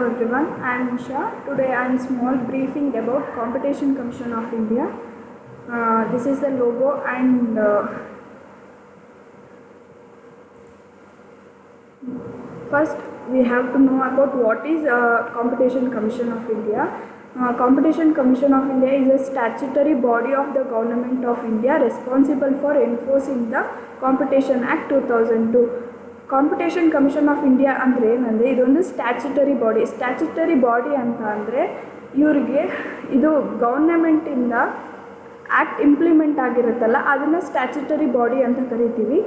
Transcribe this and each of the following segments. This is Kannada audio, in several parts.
everyone, I am Usha. Today I am small briefing about Competition Commission of India. This is the logo and first we have to know about what is Competition Commission of India. Competition Commission of India is a statutory body of the Government of India responsible for enforcing the Competition Act 2002. Competition commission of India ಅಂದರೆ ಏನಂದರೆ ಇದೊಂದು ಸ್ಟ್ಯಾಚ್ಯುಟರಿ ಬಾಡಿ ಅಂತ ಅಂದರೆ ಇವರಿಗೆ ಇದು ಗೌರ್ನಮೆಂಟಿಂದ ಆ್ಯಕ್ಟ್ ಇಂಪ್ಲಿಮೆಂಟ್ ಆಗಿರುತ್ತಲ್ಲ ಅದನ್ನು ಸ್ಟ್ಯಾಚ್ಯುಟರಿ ಬಾಡಿ ಅಂತ ಕರಿತೀವಿ.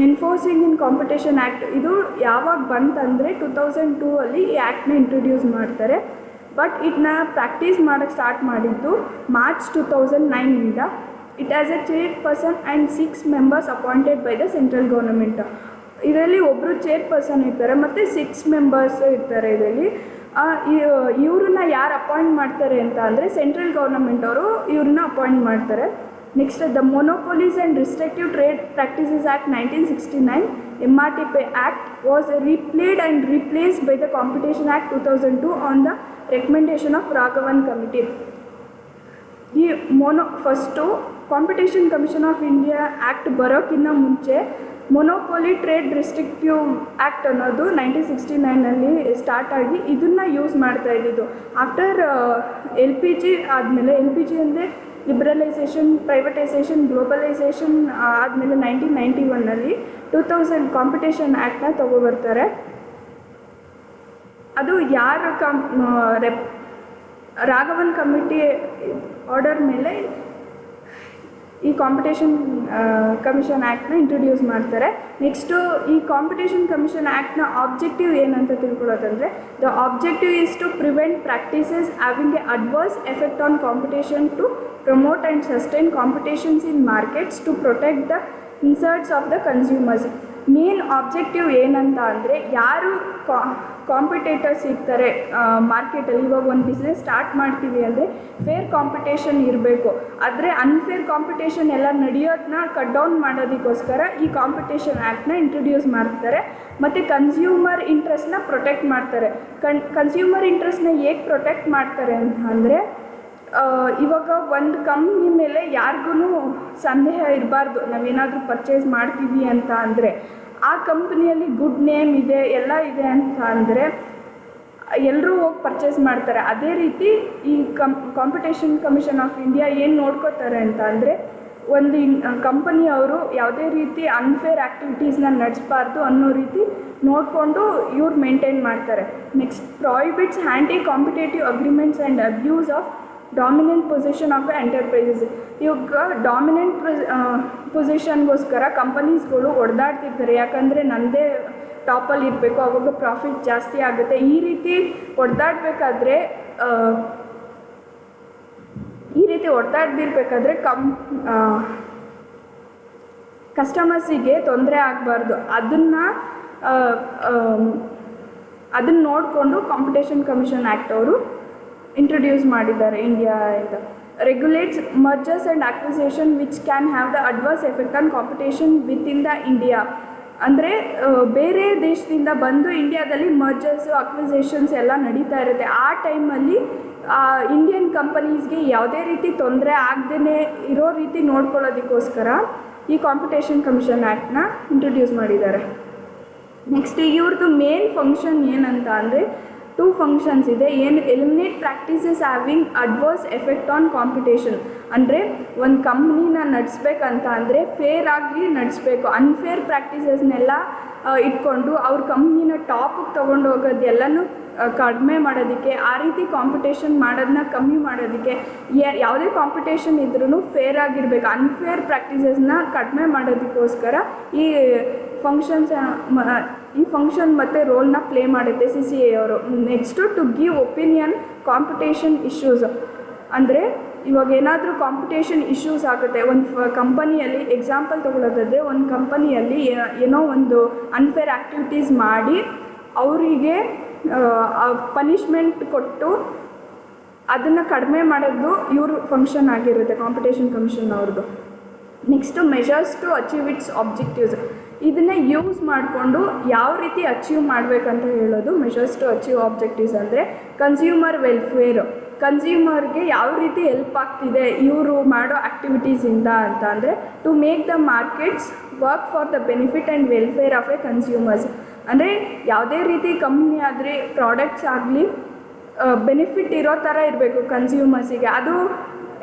ಎನ್ಫೋರ್ಸಿಂಗ್ ಇನ್ ಕಾಂಪಿಟೇಷನ್ ಆ್ಯಕ್ಟ್ ಇದು ಯಾವಾಗ ಬಂತಂದರೆ 2002 ಅಲ್ಲಿ ಈ ಆ್ಯಕ್ಟ್ನ ಇಂಟ್ರೊಡ್ಯೂಸ್ ಮಾಡ್ತಾರೆ. ಬಟ್ ಇದನ್ನ ಪ್ರಾಕ್ಟೀಸ್ ಮಾಡೋಕ್ಕೆ ಸ್ಟಾರ್ಟ್ ಮಾಡಿದ್ದು ಮಾರ್ಚ್ 2009ಇಂದ. It as a chairperson and 6 members appointed by the central government. ಇದರಲ್ಲಿ ಒಬ್ಬರು ಚೇರ್ಪರ್ಸನ್ ಇರ್ತಾರೆ ಮತ್ತು 6 ಮೆಂಬರ್ಸ್ ಇರ್ತಾರೆ. ಇದರಲ್ಲಿ ಇವ್ರನ್ನ ಯಾರು ಅಪಾಯಿಂಟ್ ಮಾಡ್ತಾರೆ ಅಂತ ಅಂದರೆ ಸೆಂಟ್ರಲ್ ಗೌರ್ನಮೆಂಟ್ ಅವರು ಇವ್ರನ್ನ ಅಪಾಯಿಂಟ್ ಮಾಡ್ತಾರೆ. Next the monopolies and restrictive trade practices act 1969 MRTP act was replaced by the Competition Act 2002 on the recommendation of Raghavan committee. ಈ first competition commission of India act ಬರೋಕ್ಕಿಂತ ಮುಂಚೆ ಮೊನೋಪೊಲಿ ಟ್ರೇಡ್ ರಿಸ್ಟ್ರಿಕ್ಟಿವ್ ಆ್ಯಕ್ಟ್ ಅನ್ನೋದು 1969ನಲ್ಲಿ ಸ್ಟಾರ್ಟ್ ಆಗಿ ಇದನ್ನು ಯೂಸ್ ಮಾಡ್ತಾ ಇದ್ದಿದ್ದು. ಆಫ್ಟರ್ LPG ಆದಮೇಲೆ LPG ಅಂದರೆ ಲಿಬ್ರಲೈಸೇಷನ್, ಪ್ರೈವೇಟೈಸೇಷನ್, ಗ್ಲೋಬಲೈಸೇಷನ್ ಆದಮೇಲೆ 1991ನಲ್ಲಿ 2000 ಕಾಂಪಿಟೇಷನ್ ಆ್ಯಕ್ಟ್ನ ತೊಗೊಬರ್ತಾರೆ. ಅದು ಯಾರು ರಾಘವನ್ ಕಮಿಟಿ ಆರ್ಡರ್ ಮೇಲೆ ಈ ಕಾಂಪಿಟೇಷನ್ ಕಮಿಷನ್ ಆ್ಯಕ್ಟ್ನ ಇಂಟ್ರೊಡ್ಯೂಸ್ ಮಾಡ್ತಾರೆ. ನೆಕ್ಸ್ಟು ಈ ಕಾಂಪಿಟೇಷನ್ ಕಮಿಷನ್ ಆ್ಯಕ್ಟ್ನ ಆಬ್ಜೆಕ್ಟಿವ್ ಏನಂತ ತಿಳ್ಕೊಳ್ಳೋದಂದರೆ the objective is to prevent practices having a adverse effect on competition, to promote and sustain competitions in markets, to protect the interests of the consumers. Main objective ಏನಂತ ಅಂದರೆ ಯಾರು ಕಾಂಪಿಟೇಟರ್ಸ್ ಇರ್ತಾರೆ ಮಾರ್ಕೆಟಲ್ಲಿ. ಇವಾಗ ಒಂದು ಬಿಸ್ನೆಸ್ ಸ್ಟಾರ್ಟ್ ಮಾಡ್ತೀವಿ ಅಂದರೆ ಫೇರ್ ಕಾಂಪಿಟೇಷನ್ ಇರಬೇಕು. ಆದರೆ ಅನ್ಫೇರ್ ಕಾಂಪಿಟೇಷನ್ ಎಲ್ಲ ನಡೆಯೋದನ್ನ ಕಟ್ ಡೌನ್ ಮಾಡೋದಕ್ಕೋಸ್ಕರ ಈ ಕಾಂಪಿಟೇಷನ್ ಆ್ಯಕ್ಟ್ನ ಇಂಟ್ರೊಡ್ಯೂಸ್ ಮಾಡ್ತಾರೆ. ಮತ್ತು ಕನ್ಸ್ಯೂಮರ್ ಇಂಟ್ರೆಸ್ಟ್ನ ಪ್ರೊಟೆಕ್ಟ್ ಮಾಡ್ತಾರೆ. ಕನ್ಸ್ಯೂಮರ್ ಇಂಟ್ರೆಸ್ಟ್ನ ಹೇಗೆ ಪ್ರೊಟೆಕ್ಟ್ ಮಾಡ್ತಾರೆ ಅಂತ ಅಂದರೆ ಇವಾಗ ಒಂದು ಕಂಪ್ನಿ ಮೇಲೆ ಯಾರಿಗೂ ಸಂದೇಹ ಇರಬಾರ್ದು. ನಾವೇನಾದರೂ ಪರ್ಚೇಸ್ ಮಾಡ್ತೀವಿ ಅಂತ ಅಂದರೆ ಆ ಕಂಪ್ನಿಯಲ್ಲಿ ಗುಡ್ ನೇಮ್ ಇದೆ, ಎಲ್ಲ ಇದೆ ಅಂತ ಅಂದರೆ ಎಲ್ಲರೂ ಹೋಗಿ ಪರ್ಚೇಸ್ ಮಾಡ್ತಾರೆ. ಅದೇ ರೀತಿ ಈ ಕಾಂಪಿಟೇಷನ್ ಕಮಿಷನ್ ಆಫ್ ಇಂಡಿಯಾ ಏನು ನೋಡ್ಕೋತಾರೆ ಅಂತ ಅಂದರೆ ಒಂದು ಕಂಪನಿಯವರು ಯಾವುದೇ ರೀತಿ ಅನ್ಫೇರ್ ಆ್ಯಕ್ಟಿವಿಟೀಸ್ನ ನಡೆಸಬಾರ್ದು ಅನ್ನೋ ರೀತಿ ನೋಡಿಕೊಂಡು ಇವ್ರು ಮೇಂಟೈನ್ ಮಾಡ್ತಾರೆ. Next prohibits anti competitive agreements and abuse of dominant position of enterprises. ಇವಾಗ ಡಾಮಿನೆಂಟ್ ಪೊಸಿಷನ್ಗೋಸ್ಕರ ಕಂಪನೀಸ್ಗಳು ಹೊಡೆದಾಡ್ತಿರ್ತಾರೆ. ಯಾಕಂದರೆ ನನ್ನದೇ ಟಾಪಲ್ಲಿ ಇರಬೇಕು, ಅವಾಗ ಪ್ರಾಫಿಟ್ ಜಾಸ್ತಿ ಆಗುತ್ತೆ. ಈ ರೀತಿ ಹೊಡೆದಾಡಬೇಕಾದ್ರೆ ಕಸ್ಟಮರ್ಸಿಗೆ ತೊಂದರೆ ಆಗಬಾರ್ದು. ಅದನ್ನು ನೋಡಿಕೊಂಡು ಕಾಂಪಿಟೇಷನ್ ಕಮಿಷನ್ ಆ್ಯಕ್ಟ್ ಅವರು ಇಂಟ್ರೊಡ್ಯೂಸ್ ಮಾಡಿದ್ದಾರೆ ಇಂಡಿಯಾದಿಂದ. Regulates mergers and acquisition which can have the adverse effect on competition within the India. ಅಂದರೆ ಬೇರೆ ದೇಶದಿಂದ ಬಂದು ಇಂಡಿಯಾದಲ್ಲಿ ಮರ್ಜರ್ಸು, ಅಕ್ವಿಸೇಷನ್ಸ್ ಎಲ್ಲ ನಡೀತಾ ಇರುತ್ತೆ. ಆ ಟೈಮಲ್ಲಿ ಇಂಡಿಯನ್ ಕಂಪನೀಸ್ಗೆ ಯಾವುದೇ ರೀತಿ ತೊಂದರೆ ಆಗದೇ ಇರೋ ರೀತಿ ನೋಡ್ಕೊಳ್ಳೋದಕ್ಕೋಸ್ಕರ ಈ ಕಾಂಪಿಟೇಷನ್ ಕಮಿಷನ್ ಆ್ಯಕ್ಟ್ನ ಇಂಟ್ರೊಡ್ಯೂಸ್ ಮಾಡಿದ್ದಾರೆ. ನೆಕ್ಸ್ಟ್ ಇವ್ರದ್ದು ಮೇನ್ ಫಂಕ್ಷನ್ ಏನಂತ ಅಂದರೆ 2 ಫಂಕ್ಷನ್ಸ್ ಇದೆ. Eliminate practices having adverse effect on competition. ಅಂದರೆ ಒಂದು ಕಂಪ್ನಿನ ನಡೆಸ್ಬೇಕಂತ ಅಂದರೆ ಫೇರ್ ಆಗಿ ನಡೆಸಬೇಕು. ಅನ್ಫೇರ್ ಪ್ರಾಕ್ಟೀಸಸ್ನೆಲ್ಲ ಇಟ್ಕೊಂಡು ಅವ್ರ ಕಂಪ್ನಿನ ಟಾಪಿಗೆ ತೊಗೊಂಡು ಹೋಗೋದು ಎಲ್ಲನೂ ಕಡಿಮೆ ಮಾಡೋದಕ್ಕೆ, ಆ ರೀತಿ ಕಾಂಪಿಟೇಷನ್ ಮಾಡೋದನ್ನ ಕಮ್ಮಿ ಮಾಡೋದಕ್ಕೆ, ಯಾವುದೇ ಕಾಂಪಿಟೇಷನ್ ಇದ್ರೂ ಫೇರ್ ಆಗಿರಬೇಕು. ಅನ್ಫೇರ್ ಪ್ರಾಕ್ಟೀಸಸ್ನ ಕಡಿಮೆ ಮಾಡೋದಕ್ಕೋಸ್ಕರ ಈ ಫಂಕ್ಷನ್ ಮತ್ತು ರೋಲ್ನ ಪ್ಲೇ ಮಾಡುತ್ತೆ CCA ಅವರು. Next to give opinion competition issues. ಅಂದರೆ ಇವಾಗ ಏನಾದರೂ ಕಾಂಪಿಟೇಷನ್ ಇಶ್ಯೂಸ್ ಆಗುತ್ತೆ ಒಂದು ಕಂಪನಿಯಲ್ಲಿ. ಎಕ್ಸಾಂಪಲ್ ತೊಗೊಳ್ಳೋದಾದರೆ ಒಂದು ಕಂಪನಿಯಲ್ಲಿ ಏನೋ ಒಂದು ಅನ್ಫೇರ್ ಆ್ಯಕ್ಟಿವಿಟೀಸ್ ಮಾಡಿ ಅವರಿಗೆ ಪನಿಷ್ಮೆಂಟ್ ಕೊಟ್ಟು ಅದನ್ನು ಕಡಿಮೆ ಮಾಡೋದು ಇವ್ರ ಫಂಕ್ಷನ್ ಆಗಿರುತ್ತೆ ಕಾಂಪಿಟೇಷನ್ ಕಮಿಷನ್ ಅವ್ರದ್ದು. Next measures to achieve its objectives. ಇದನ್ನು ಯೂಸ್ ಮಾಡಿಕೊಂಡು ಯಾವ ರೀತಿ ಅಚೀವ್ ಮಾಡಬೇಕಂತ ಹೇಳೋದು ಮೆಷರ್ಸ್ ಟು ಅಚೀವ್ ಆಬ್ಜೆಕ್ಟಿವ್ಸ್. ಅಂದರೆ ಕನ್ಸ್ಯೂಮರ್ ವೆಲ್ಫೇರು, ಕನ್ಸ್ಯೂಮರ್ಗೆ ಯಾವ ರೀತಿ ಹೆಲ್ಪ್ ಆಗ್ತಿದೆ ಇವರು ಮಾಡೋ ಆ್ಯಕ್ಟಿವಿಟೀಸಿಂದ ಅಂತ ಅಂದರೆ to make the markets work for the benefit and welfare of a consumers. ಅಂದರೆ ಯಾವುದೇ ರೀತಿ ಕಂಪ್ನಿ ಆದರೆ ಪ್ರಾಡಕ್ಟ್ಸ್ ಆಗಲಿ ಬೆನಿಫಿಟ್ ಇರೋ ಥರ ಇರಬೇಕು ಕನ್ಸ್ಯೂಮರ್ಸಿಗೆ, ಅದು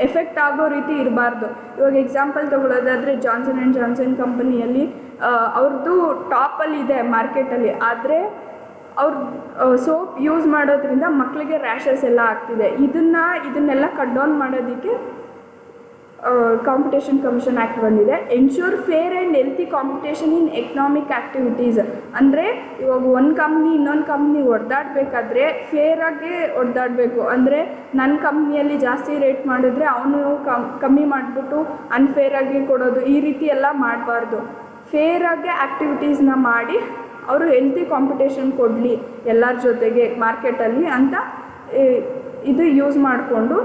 ಎಫೆಕ್ಟ್ ಆಗೋ ರೀತಿ ಇರಬಾರ್ದು. ಇವಾಗ ಎಕ್ಸಾಂಪಲ್ ತೊಗೊಳ್ಳೋದಾದರೆ ಜಾನ್ಸನ್ ಆ್ಯಂಡ್ ಜಾನ್ಸನ್ ಕಂಪನಿಯಲ್ಲಿ ಅವ್ರದ್ದು ಟಾಪಲ್ಲಿದೆ ಮಾರ್ಕೆಟಲ್ಲಿ, ಆದರೆ ಅವ್ರ ಸೋಪ್ ಯೂಸ್ ಮಾಡೋದ್ರಿಂದ ಮಕ್ಕಳಿಗೆ ರ್ಯಾಷಸ್ ಎಲ್ಲ ಆಗ್ತಿದೆ. ಇದನ್ನೆಲ್ಲ ಕಟ್ ಡೌನ್ ಮಾಡೋದಕ್ಕೆ ಕಾಂಪಿಟೇಷನ್ ಕಮಿಷನ್ ಆ್ಯಕ್ಟ್ ಬಂದಿದೆ. Ensure fair and healthy competition in economic activities. ಅಂದರೆ ಇವಾಗ ಒಂದು ಕಂಪ್ನಿ ಇನ್ನೊಂದು ಕಂಪ್ನಿ ಹೊಡೆದಾಡಬೇಕಾದ್ರೆ ಫೇರಾಗಿ ಹೊಡೆದಾಡಬೇಕು. ಅಂದರೆ ನನ್ನ ಕಂಪ್ನಿಯಲ್ಲಿ ಜಾಸ್ತಿ ರೇಟ್ ಮಾಡಿದ್ರೆ ಅವನು ಕಮ್ಮಿ ಮಾಡಿಬಿಟ್ಟು ಅನ್ಫೇರಾಗಿ ಕೊಡೋದು, ಈ ರೀತಿ ಎಲ್ಲ ಮಾಡಬಾರ್ದು. ಫೇರಾಗಿ ಆ್ಯಕ್ಟಿವಿಟೀಸ್ನ ಮಾಡಿ ಅವರು ಹೆಲ್ತಿ ಕಾಂಪಿಟೇಷನ್ ಕೊಡಲಿ ಎಲ್ಲರ ಜೊತೆಗೆ ಮಾರ್ಕೆಟಲ್ಲಿ ಅಂತ ಇದು ಯೂಸ್ ಮಾಡಿಕೊಂಡು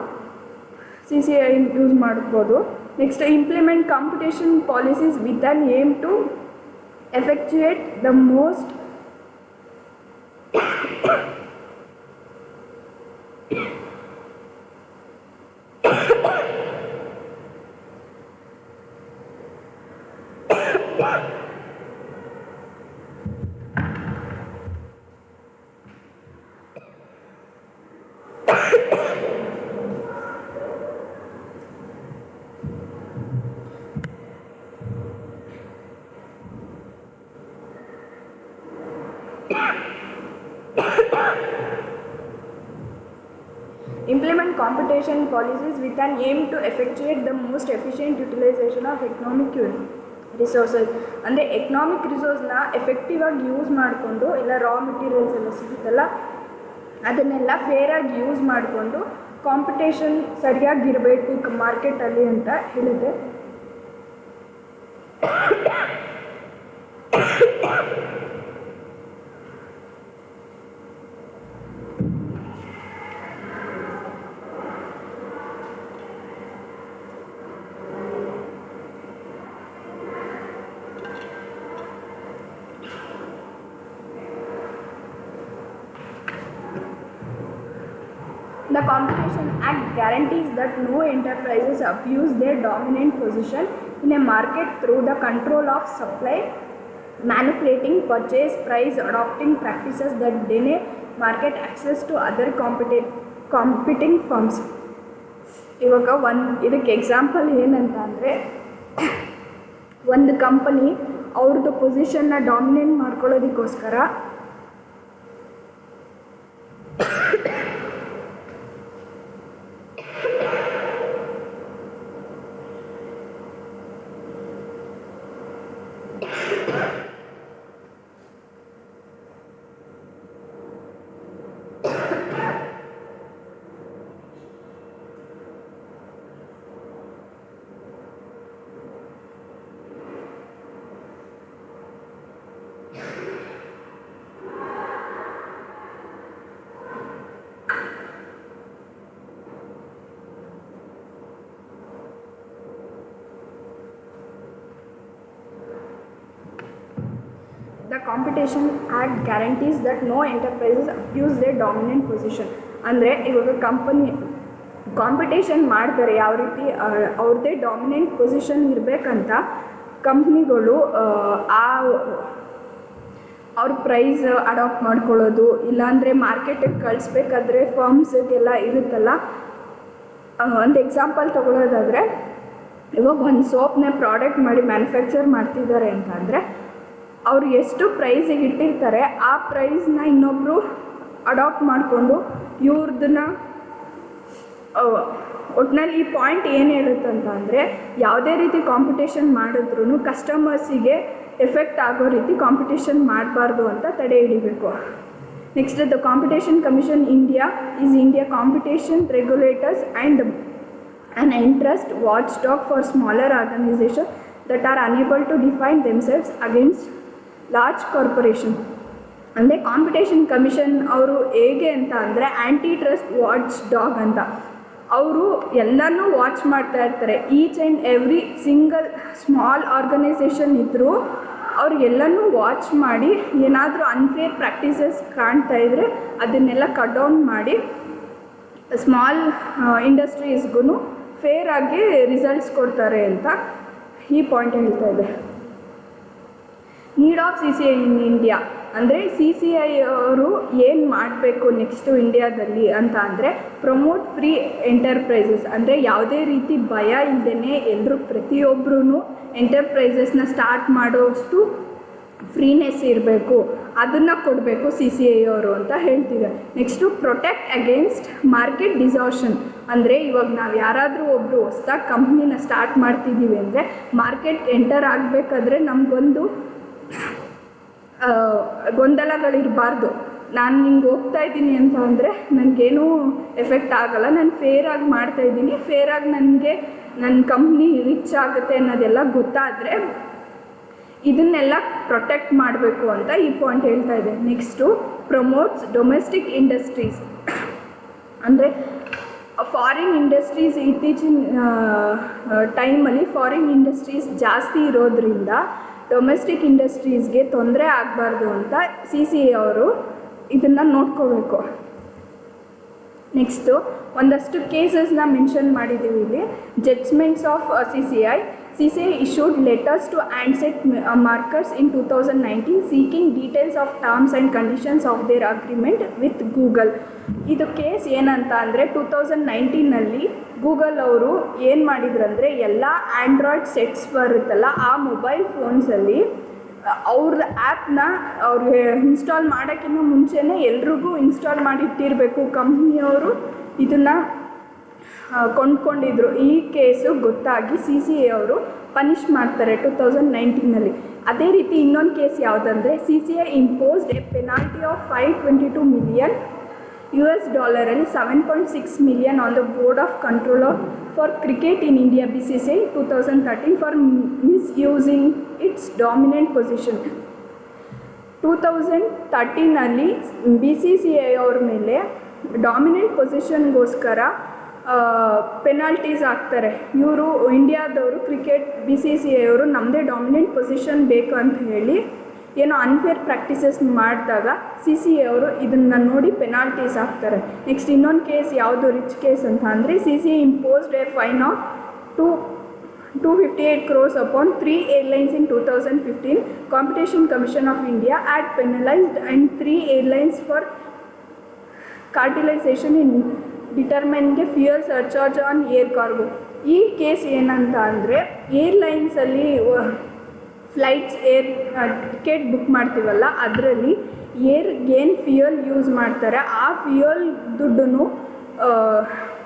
CCI ಯೂಸ್ ಮಾಡ್ಬೋದು. Next implement competition policies with an aim to effectuate the most implement competition policies with an aim to effectuate the most efficient utilization of economic resources. ಅಂದರೆ ಎಕನಾಮಿಕ್ ರಿಸೋರ್ಸ್ನ ಎಫೆಕ್ಟಿವಾಗಿ ಯೂಸ್ ಮಾಡಿಕೊಂಡು ಎಲ್ಲ ರಾ ಮೆಟೀರಿಯಲ್ಸ್ ಎಲ್ಲ ಸಿಗುತ್ತಲ್ಲ ಅದನ್ನೆಲ್ಲ ಫೇರಾಗಿ ಯೂಸ್ ಮಾಡಿಕೊಂಡು ಕಾಂಪಿಟೇಷನ್ ಸರಿಯಾಗಿರಬೇಕು ಮಾರ್ಕೆಟಲ್ಲಿ ಅಂತ ಹೇಳಿದೆ. The Competition Act guarantees that no enterprises abuse their dominant position in a market through the control of supply, manipulating purchase price, adopting practices that deny market access to other competing firms. ಇವಾಗ ಇದಕ್ಕೆ ಎಕ್ಸಾಂಪಲ್ ಏನಂತ ಅಂದರೆ, ಒಂದು ಕಂಪನಿ ಅವ್ರದ್ದು ಪೊಸಿಷನ್ನ dominate ಮಾಡ್ಕೊಳ್ಳೋದಕ್ಕೋಸ್ಕರ The Competition Act guarantees that no enterprises abuse their dominant position. ಅಂದರೆ ಇವಾಗ ಕಾಂಪಿಟೇಷನ್ ಮಾಡ್ತಾರೆ, ಯಾವ ರೀತಿ ಅವ್ರದ್ದೇ ಡಾಮಿನೆಂಟ್ ಪೊಸಿಷನ್ ಇರಬೇಕಂತ ಕಂಪ್ನಿಗಳು ಅವ್ರ ಪ್ರೈಸ್ ಅಡಾಪ್ಟ್ ಮಾಡ್ಕೊಳ್ಳೋದು, ಇಲ್ಲಾಂದರೆ ಮಾರ್ಕೆಟಿಗೆ ಕಳಿಸ್ಬೇಕಾದ್ರೆ ಫರ್ಮ್ಸ್ಗೆಲ್ಲ ಇರುತ್ತಲ್ಲ. ಒಂದು ಎಕ್ಸಾಂಪಲ್ ತೊಗೊಳೋದಾದರೆ, ಇವಾಗ ಒಂದು ಸೋಪ್ನ ಪ್ರಾಡಕ್ಟ್ ಮಾಡಿ ಮ್ಯಾನುಫ್ಯಾಕ್ಚರ್ ಮಾಡ್ತಿದ್ದಾರೆ ಅಂತ ಅಂದರೆ ಅವರು ಎಷ್ಟು ಪ್ರೈಸಿಗೆ ಇಟ್ಟಿರ್ತಾರೆ ಆ ಪ್ರೈಸ್ನ ಇನ್ನೊಬ್ಬರು ಅಡಾಪ್ಟ್ ಮಾಡಿಕೊಂಡು ಇವ್ರದನ್ನ ಒಟ್ಟಿನಲ್ಲಿ ಈ ಪಾಯಿಂಟ್ ಏನು ಹೇಳುತ್ತಂತ ಅಂದರೆ, ಯಾವುದೇ ರೀತಿ ಕಾಂಪಿಟೇಷನ್ ಮಾಡಿದ್ರೂ ಕಸ್ಟಮರ್ಸಿಗೆ ಎಫೆಕ್ಟ್ ಆಗೋ ರೀತಿ ಕಾಂಪಿಟೇಷನ್ ಮಾಡಬಾರ್ದು ಅಂತ ತಡೆ ಹಿಡಿಬೇಕು. Next, the competition commission India is India competition regulators and an interest watchdog for smaller organizations that are unable to define themselves against large corporation. ಅಂದರೆ ಕಾಂಪಿಟೇಷನ್ ಕಮಿಷನ್ ಅವರು ಹೇಗೆ ಅಂತ ಅಂದರೆ ಆ್ಯಂಟಿ ಟ್ರಸ್ಟ್ ವಾಚ್ ಡಾಗ್ ಅಂತ. ಅವರು ಎಲ್ಲನೂ ವಾಚ್ ಮಾಡ್ತಾ ಇರ್ತಾರೆ. Each and every single small organisation ಇದ್ದರೂ ಅವ್ರಿಗೆಲ್ಲನೂ ವಾಚ್ ಮಾಡಿ ಏನಾದರೂ ಅನ್ಫೇರ್ ಪ್ರಾಕ್ಟೀಸಸ್ ಕಾಣ್ತಾ ಇದ್ದರೆ ಅದನ್ನೆಲ್ಲ ಕಟ್ ಡೌನ್ ಮಾಡಿ ಸ್ಮಾಲ್ ಇಂಡಸ್ಟ್ರೀಸ್ಗೂ ಫೇರ್ ಆಗಿ ರಿಸಲ್ಟ್ಸ್ ಕೊಡ್ತಾರೆ ಅಂತ ಈ ಪಾಯಿಂಟ್ ಹೇಳ್ತಾ ಇದೆ. Need of CCI in India ಅಂದರೆ CCI ಅವರು ಏನು ಮಾಡಬೇಕು ನೆಕ್ಸ್ಟು ಇಂಡಿಯಾದಲ್ಲಿ ಅಂತ ಅಂದರೆ ಪ್ರಮೋಟ್ ಫ್ರೀ ಎಂಟರ್ಪ್ರೈಸಸ್, ಅಂದರೆ ಯಾವುದೇ ರೀತಿ ಭಯ ಇಲ್ಲದೇ ಎಲ್ಲರೂ ಪ್ರತಿಯೊಬ್ಬರೂ ಎಂಟರ್ಪ್ರೈಸಸ್ನ ಸ್ಟಾರ್ಟ್ ಮಾಡೋಷ್ಟು ಫ್ರೀನೆಸ್ ಇರಬೇಕು, ಅದನ್ನು ಕೊಡಬೇಕು CCI ಅವರು ಅಂತ ಹೇಳ್ತಿದ್ದಾರೆ. ನೆಕ್ಸ್ಟು ಪ್ರೊಟೆಕ್ಟ್ ಅಗೇನ್ಸ್ಟ್ ಮಾರ್ಕೆಟ್ ಡಿಸಾರ್ಷನ್, ಅಂದರೆ ಇವಾಗ ನಾವು ಯಾರಾದರೂ ಒಬ್ಬರು ಹೊಸ್ದಾಗಿ ಕಂಪ್ನಿನ ಸ್ಟಾರ್ಟ್ ಮಾಡ್ತಿದ್ದೀವಿ ಅಂದರೆ ಮಾರ್ಕೆಟ್ ಎಂಟರ್ ಆಗಬೇಕಾದ್ರೆ ನಮಗೊಂದು ಗೊಂದಲಗಳಿರಬಾರ್ದು. ನಾನು ಹಿಂಗೆ ಹೋಗ್ತಾ ಇದ್ದೀನಿ ಅಂತ ಅಂದರೆ ನನಗೇನೂ ಎಫೆಕ್ಟ್ ಆಗೋಲ್ಲ, ನಾನು ಫೇರಾಗಿ ಮಾಡ್ತಾಯಿದ್ದೀನಿ, ಫೇರಾಗಿ ನನಗೆ ನನ್ನ ಕಂಪ್ನಿ ರಿಚ್ ಆಗುತ್ತೆ ಅನ್ನೋದೆಲ್ಲ ಗೊತ್ತಾದರೆ ಇದನ್ನೆಲ್ಲ ಪ್ರೊಟೆಕ್ಟ್ ಮಾಡಬೇಕು ಅಂತ ಈ ಪಾಯಿಂಟ್ ಹೇಳ್ತಾ ಇದೆ. ನೆಕ್ಸ್ಟು ಪ್ರಮೋಟ್ಸ್ ಡೊಮೆಸ್ಟಿಕ್ ಇಂಡಸ್ಟ್ರೀಸ್, ಅಂದರೆ ಫಾರಿನ್ ಇಂಡಸ್ಟ್ರೀಸ್ ಇತ್ತೀಚಿನ ಟೈಮಲ್ಲಿ ಫಾರಿನ್ ಇಂಡಸ್ಟ್ರೀಸ್ ಜಾಸ್ತಿ ಇರೋದ್ರಿಂದ ಡೊಮೆಸ್ಟಿಕ್ ಇಂಡಸ್ಟ್ರೀಸ್ಗೆ ತೊಂದರೆ ಆಗಬಾರ್ದು ಅಂತ CCI ಅವರು ಇದನ್ನು ನೋಡ್ಕೋಬೇಕು. ನೆಕ್ಸ್ಟು ಒಂದಷ್ಟು ಕೇಸಸ್ನ ಮೆನ್ಷನ್ ಮಾಡಿದ್ದೀವಿ ಇಲ್ಲಿ. Judgements of CCI issued letters to handset markers in 2019 seeking details of terms and conditions of their agreement with Google. ಇದು ಕೇಸ್ ಏನಂತ ಅಂದರೆ 2019ನಲ್ಲಿ ಗೂಗಲ್ ಅವರು ಏನು ಮಾಡಿದ್ರು ಅಂದರೆ ಎಲ್ಲ ಆ್ಯಂಡ್ರಾಯ್ಡ್ ಸೆಟ್ಸ್ ಬರುತ್ತಲ್ಲ ಆ ಮೊಬೈಲ್ ಫೋನ್ಸಲ್ಲಿ ಅವ್ರದ್ದು ಆ್ಯಪ್ನ ಅವ್ರಿಗೆ ಇನ್ಸ್ಟಾಲ್ ಮಾಡೋಕ್ಕಿಂತ ಮುಂಚೆನೇ ಎಲ್ರಿಗೂ ಇನ್ಸ್ಟಾಲ್ ಮಾಡಿಟ್ಟಿರಬೇಕು. ಕಂಪ್ನಿಯವರು ಇದನ್ನು ಕೊಂಡ್ಕೊಂಡಿದ್ರು. ಈ ಕೇಸು ಗೊತ್ತಾಗಿ CCI ಅವರು ಪನಿಷ್ ಮಾಡ್ತಾರೆ 2019ನಲ್ಲಿ. ಅದೇ ರೀತಿ ಇನ್ನೊಂದು ಕೇಸ್ ಯಾವುದಂದರೆ CCI imposed a penalty of $522 million ಅಲ್ಲಿ $7.6 million on the board of controller for cricket in India BCCI 2013 for misusing its dominant position. 2013ನಲ್ಲಿ BCCI ಅವ್ರ ಮೇಲೆ ಡಾಮಿನೆಂಟ್ ಪೊಸಿಷನ್ಗೋಸ್ಕರ ಪೆನಾಲ್ಟೀಸ್ ಹಾಕ್ತಾರೆ. ಇವರು ಇಂಡಿಯಾದವರು ಕ್ರಿಕೆಟ್ BCCI ಅವರು ನಮ್ಮದೇ ಡಾಮಿನೆಂಟ್ ಪೊಸಿಷನ್ ಬೇಕು ಅಂತ ಹೇಳಿ ಏನೋ ಅನ್ಫೇರ್ ಪ್ರಾಕ್ಟೀಸಸ್ ಮಾಡಿದಾಗ CCI ಅವರು ಇದನ್ನು ನೋಡಿ ಪೆನಾಲ್ಟೀಸ್ ಹಾಕ್ತಾರೆ. ನೆಕ್ಸ್ಟ್ ಇನ್ನೊಂದು ಕೇಸ್ ಯಾವುದು ರಿಚ್ ಕೇಸ್ ಅಂತ ಅಂದರೆ CCI imposed A fine of 258 crores upon 3 airlines in 2015. Competition Commission of India had penalized and 3 airlines for cartelization in ಡಿಟರ್ಮೆನ್ಗೆ fuel surcharge on air cargo. ಈ ಕೇಸ್ ಏನಂತ ಅಂದರೆ ಏರ್ಲೈನ್ಸಲ್ಲಿ ಫ್ಲೈಟ್ಸ್ ಟಿಕೆಟ್ ಬುಕ್ ಮಾಡ್ತೀವಲ್ಲ ಅದರಲ್ಲಿ ಏನು ಫ್ಯೂಯಲ್ ಯೂಸ್ ಮಾಡ್ತಾರೆ ಆ ಫ್ಯೂಯಲ್ ದುಡ್ಡನ್ನು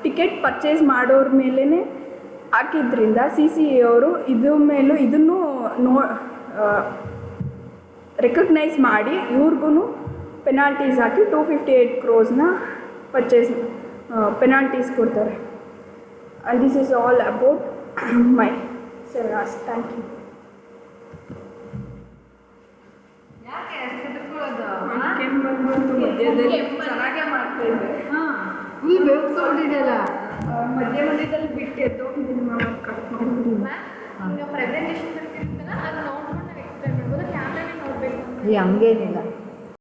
ಟಿಕೆಟ್ ಪರ್ಚೇಸ್ ಮಾಡೋರ ಮೇಲೇ ಹಾಕಿದ್ರಿಂದ CCI ಅವರು ಇದನ್ನು ರೆಕಗ್ನೈಸ್ ಮಾಡಿ ಇವ್ರಿಗೂ ಪೆನಾಲ್ಟೀಸ್ ಹಾಕಿ 258 crores penalties ಕೊಡ್ತಾರೆ. And this is all about my seminars. Thank you. ಚೆನ್ನಾಗೇ ಮಾಡ್ತಾ ಇದ್ದೆ. ಮಧ್ಯದಲ್ಲಿ ಬಿಟ್ಟು ಎದ್ದೋಗಿದ್ದೀನಿ ಮ್ಯಾಮ್, ಕಟ್ ಮಾಡಿಬಿಡಿ. ಪ್ರೆಸೆಂಟೇಷನ್ ಬರ್ತಿರುತ್ತಲ್ಲ ಅದು ನೋಡ್ಕೊಂಡು ನಾವು ಎಕ್ಸ್ಪ್ಲೇನ್ ಮಾಡ್ಬೋದು, ಕ್ಯಾಮ್ರಾನೇ ನೋಡಬೇಕು. ಹಂಗೇನಿಲ್ಲ.